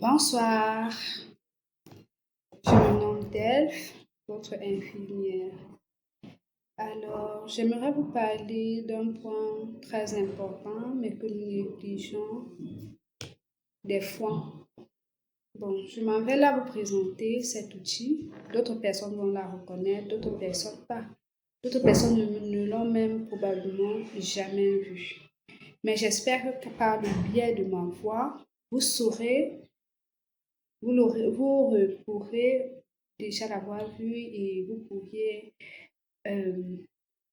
Bonsoir, je me nomme Delphes, votre infirmière. Alors, j'aimerais vous parler d'un point très important, mais que nous négligeons des fois. Bon, je m'en vais là vous présenter cet outil. D'autres personnes vont la reconnaître, d'autres personnes pas. D'autres personnes ne l'ont même probablement jamais vu. Mais j'espère que par le biais de ma voix, vous saurez vous pourrez déjà l'avoir vu et vous pourriez,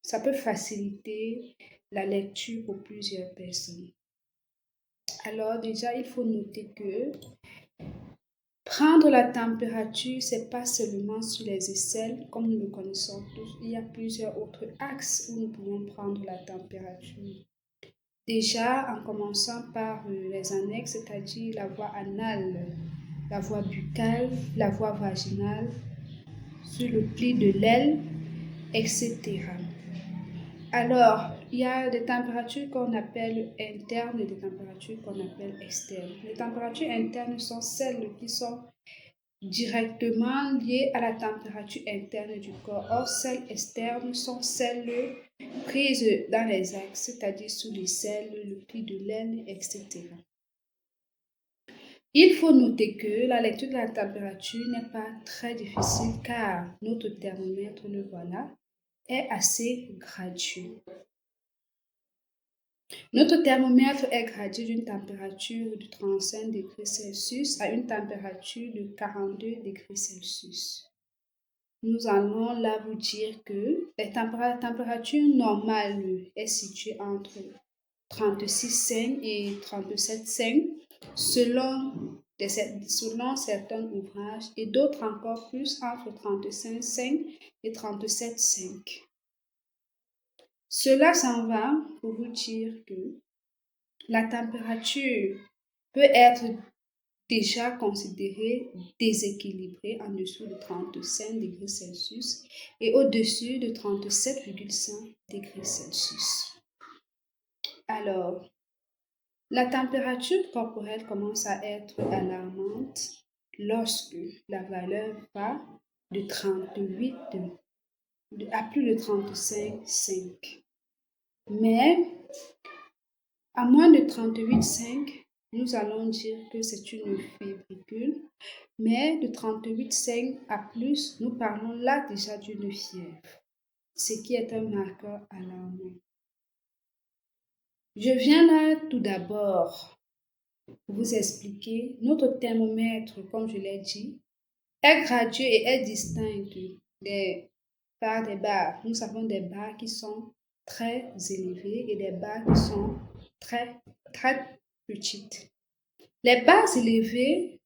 ça peut faciliter la lecture pour plusieurs personnes. Alors déjà, il faut noter que prendre la température, c'est pas seulement sur les aisselles, comme nous le connaissons tous. Il y a plusieurs autres axes où nous pouvons prendre la température. Déjà, en commençant par les annexes, c'est-à-dire la voie anale, la voie buccale, la voie vaginale, sur le pli de l'aile, etc. Alors, il y a des températures qu'on appelle internes et des températures qu'on appelle externes. Les températures internes sont celles qui sont directement liées à la température interne du corps. Or, celles externes sont celles prises dans les axes, c'est-à-dire sous les selles, le pli de l'aile, etc. Il faut noter que la lecture de la température n'est pas très difficile car notre thermomètre, le voilà, est assez gradué. Notre thermomètre est gradué d'une température de 35 degrés Celsius à une température de 42 degrés Celsius. Nous allons là vous dire que la température normale est située entre 36,5 et 37,5 selon certains ouvrages et d'autres encore plus entre 35,5 et 37,5. Cela s'en va pour vous dire que la température peut être déjà considérée déséquilibrée en dessous de 35 degrés Celsius et au-dessus de 37,5 degrés Celsius. Alors, la température corporelle commence à être alarmante lorsque la valeur va de 38 à plus de 35,5. Mais à moins de 38,5, nous allons dire que c'est une fébricule. Mais de 38,5 à plus, nous parlons là déjà d'une fièvre, ce qui est un marqueur alarmant. Je viens là tout d'abord vous expliquer notre thermomètre, comme je l'ai dit, est gradué et est distinct par des barres. Nous avons des barres qui sont très élevées et des barres qui sont très petites. Les barres élevées,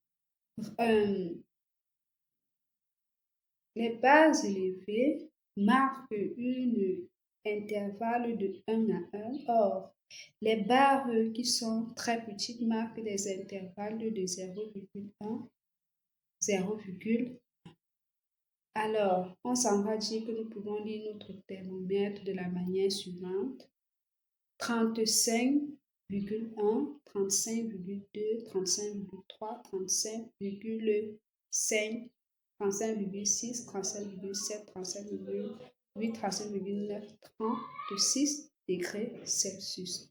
marquent un intervalle de 1 à 1. Or, les barres qui sont très petites marquent des intervalles de 0,1, 0,1. Alors, on s'en va dire que nous pouvons lire notre thermomètre de la manière suivante. 35,1, 35,2, 35,3, 35,5, 35,6, 35,7, 35,8, 35,9, 36 degrés Celsius.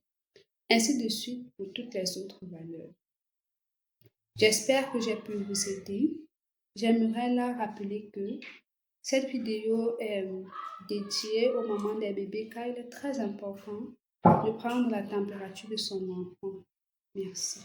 Ainsi de suite pour toutes les autres valeurs. J'espère que j'ai pu vous aider. J'aimerais là rappeler que cette vidéo est dédiée au moment des bébés car il est très important de prendre la température de son enfant. Merci.